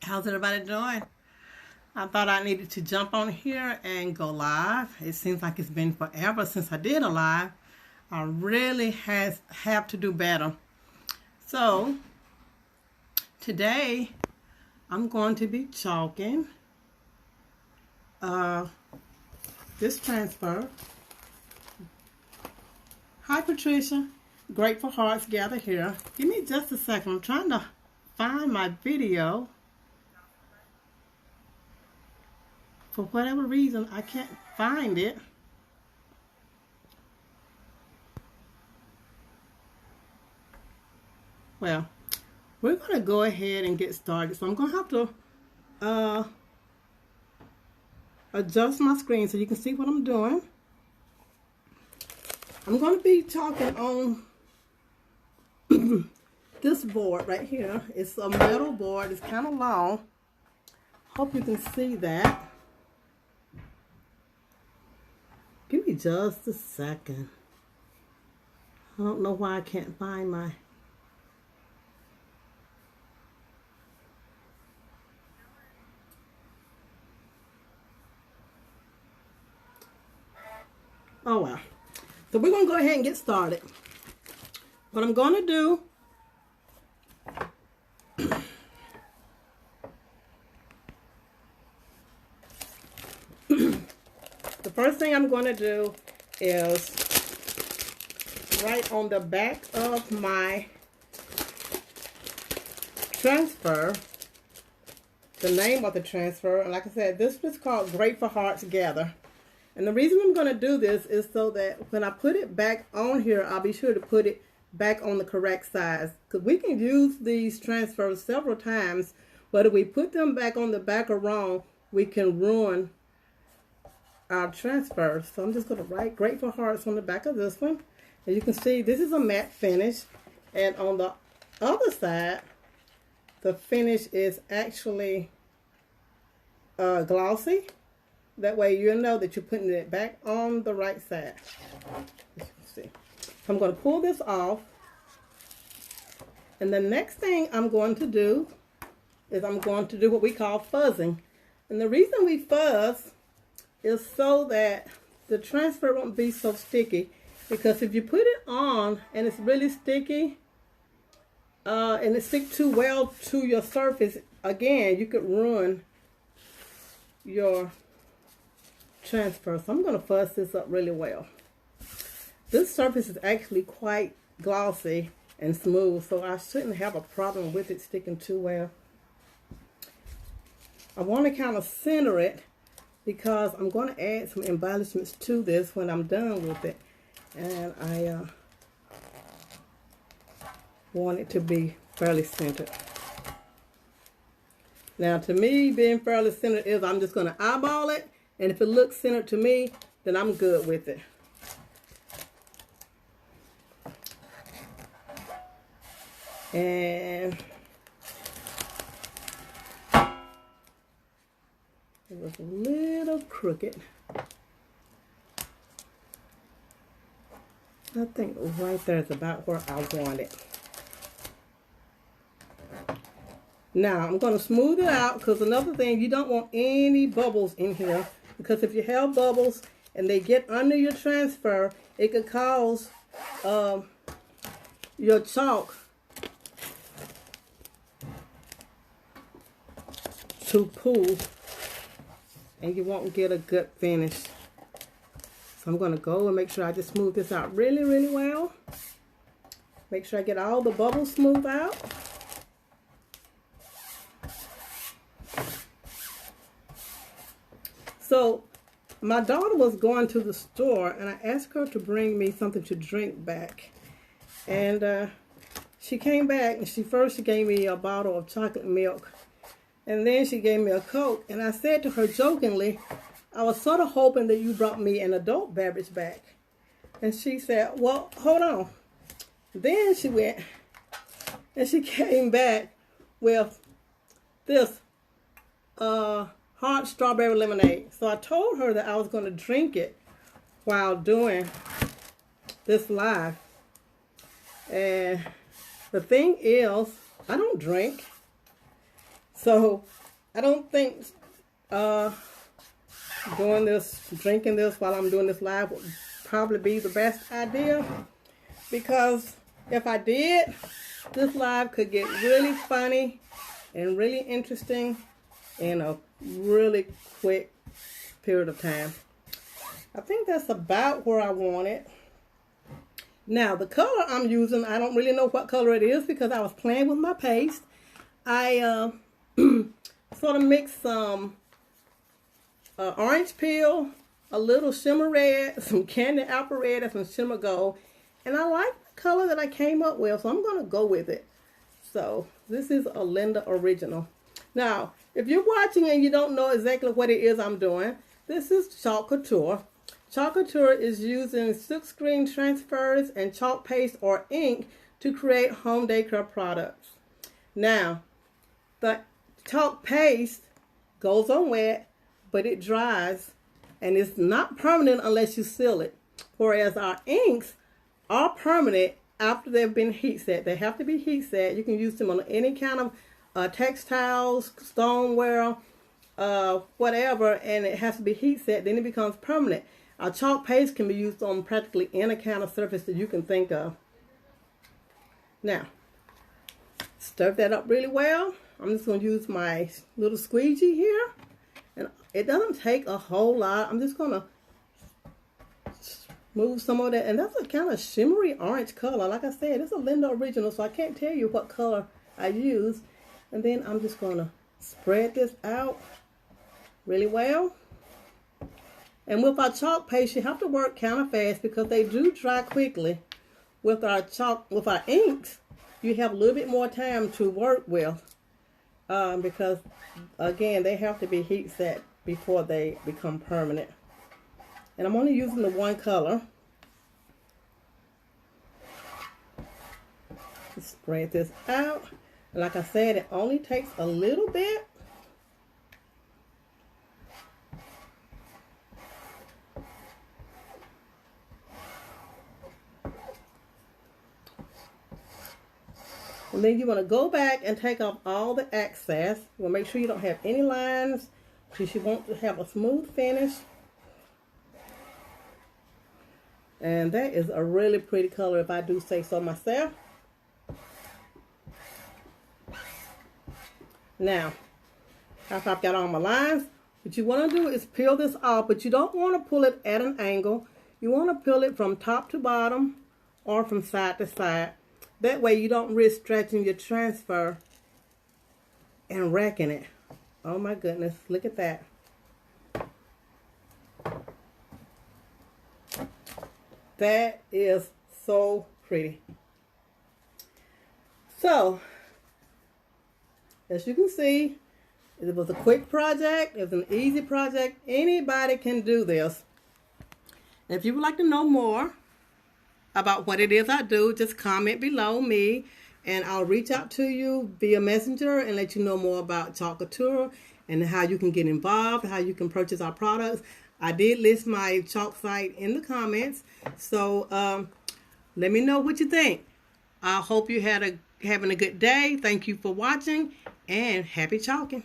How's everybody doing? I thought I needed to jump on here and go live. It seems like it's been forever since I did a live. I really have to do better. So today I'm going to be chalking this transfer. Hi Patricia, Grateful Hearts gather here. Give me just a second. I'm trying to find my video. For whatever reason, I can't find it. Well, we're going to go ahead and get started. So I'm going to have to adjust my screen so you can see what I'm doing. I'm going to be talking on this board right here. It's a metal board. It's kind of long. Hope you can see that. Give me just a second. I don't know why I can't find my... Oh well. So we're going to go ahead and get started. What I'm going to do... The first thing I'm going to do is write on the back of my transfer the name of the transfer. And like I said, this was called Grateful Hearts Gather. And the reason I'm going to do this is so that when I put it back on here, I'll be sure to put it back on the correct size. Because we can use these transfers several times, but if we put them back on the back or wrong, we can ruin our transfer. So I'm just going to write Grateful Hearts on the back of this one. As you can see, this is a matte finish, and on the other side the finish is actually glossy. That way you know that you're putting it back on the right side. As you can see. So I'm going to pull this off, and the next thing I'm going to do is I'm going to do what we call fuzzing. And the reason we fuzz is so that the transfer won't be so sticky, because if you put it on and it's really sticky and it sticks too well to your surface, again you could ruin your transfer. So I'm going to fuzz this up really well. This surface is actually quite glossy and smooth, so I shouldn't have a problem with it sticking too well. I want to kind of center it, because I'm going to add some embellishments to this when I'm done with it. And I want it to be fairly centered. Now, to me, being fairly centered is I'm just going to eyeball it. And if it looks centered to me, then I'm good with it. And it was a little crooked. I think right there is about where I want it. Now I'm going to smooth it out, because another thing, you don't want any bubbles in here, because if you have bubbles and they get under your transfer, it could cause your chalk to pool, and you won't get a good finish. So I'm going to go and make sure I just smooth this out really, really well. Make sure I get all the bubbles smoothed out. So my daughter was going to the store, and I asked her to bring me something to drink back. And she came back, and she gave me a bottle of chocolate milk. And then she gave me a Coke, and I said to her jokingly, I was sort of hoping that you brought me an adult beverage back. And she said, well, hold on. Then she went, and she came back with this hot strawberry lemonade. So I told her that I was going to drink it while doing this live. And the thing is, I don't drink. So I don't think drinking this while I'm doing this live would probably be the best idea, because if I did, this live could get really funny and really interesting in a really quick period of time. I think that's about where I want it. Now, the color I'm using, I don't really know what color it is because I was playing with my paste. I sort of mixed some orange peel, a little shimmer red, some candy apple red, and some shimmer gold. And I like the color that I came up with, so I'm going to go with it. So this is a Linda original. Now, if you're watching and you don't know exactly what it is I'm doing, this is Chalk Couture. Chalk Couture is using silkscreen transfers and chalk paste or ink to create home decor products. Now, the chalk paste goes on wet, but it dries, and it's not permanent unless you seal it. Whereas our inks are permanent after they've been heat set. They have to be heat set. You can use them on any kind of textiles, stoneware, whatever, and it has to be heat set. Then it becomes permanent. Our chalk paste can be used on practically any kind of surface that you can think of. Now, stir that up really well. I'm just going to use my little squeegee here. And it doesn't take a whole lot. I'm just going to move some of that. And that's a kind of shimmery orange color. Like I said, it's a Linda original, so I can't tell you what color I use. And then I'm just going to spread this out really well. And with our chalk paste, you have to work kind of fast because they do dry quickly. With our inks, you have a little bit more time to work with because, again, they have to be heat set before they become permanent. And I'm only using the one color. Spread this out. And like I said, it only takes a little bit. And then you want to go back and take off all the excess. You want to make sure you don't have any lines because you want to have a smooth finish. And that is a really pretty color if I do say so myself. Now, after I've got all my lines, what you want to do is peel this off, but you don't want to pull it at an angle. You want to peel it from top to bottom or from side to side. That way you don't risk stretching your transfer and wrecking it. Oh my goodness, look at that. That is so pretty. So, as you can see, it was a quick project. It was an easy project. Anybody can do this. If you would like to know more about what it is I do, just comment below me and I'll reach out to you via messenger and let you know more about Chalk Couture and how you can get involved, how you can purchase our products. I did list my chalk site in the comments, so let me know what you think. I hope you having a good day. Thank you for watching and happy chalking.